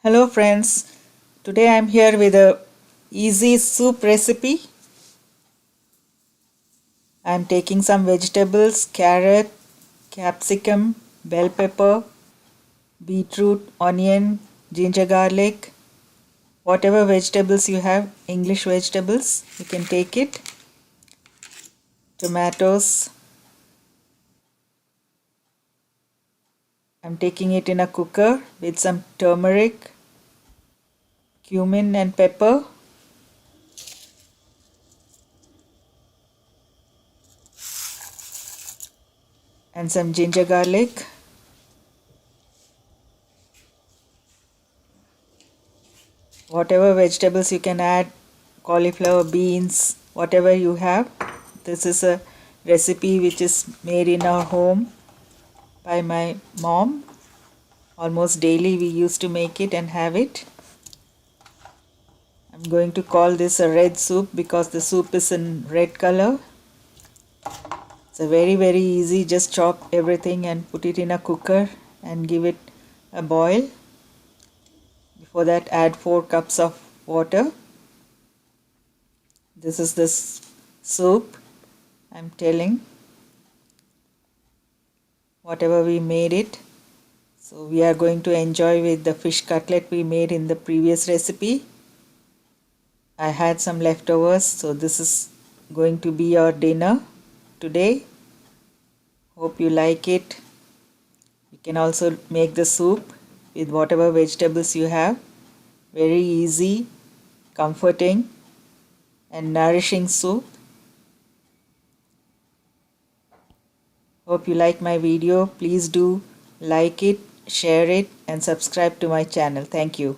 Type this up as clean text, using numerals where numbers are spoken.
Hello friends, today I am here with a easy soup recipe. I am taking some vegetables, carrot, capsicum, bell pepper, beetroot, onion, ginger garlic, whatever vegetables you have, English vegetables, you can take it, tomatoes. I am taking it in a cooker with some turmeric, cumin and pepper. And some ginger garlic. Whatever vegetables you can add, cauliflower, beans, whatever you have. This is a recipe which is made in our home by my mom. Almost daily we used to make it and have it. I'm going to call this a red soup because the soup is in red color. It's a very easy, just chop everything and put it in a cooker and give it a boil. Before that, add 4 cups of water. This is the soup I'm telling, whatever we made it. So we are going to enjoy with the fish cutlet we made in the previous recipe. I had some leftovers, so this is going to be our dinner today. Hope you like it. You can also make the soup with whatever vegetables you have. Very easy, comforting and nourishing soup. Hope you like my video. Please do like it, share it and subscribe to my channel. Thank you.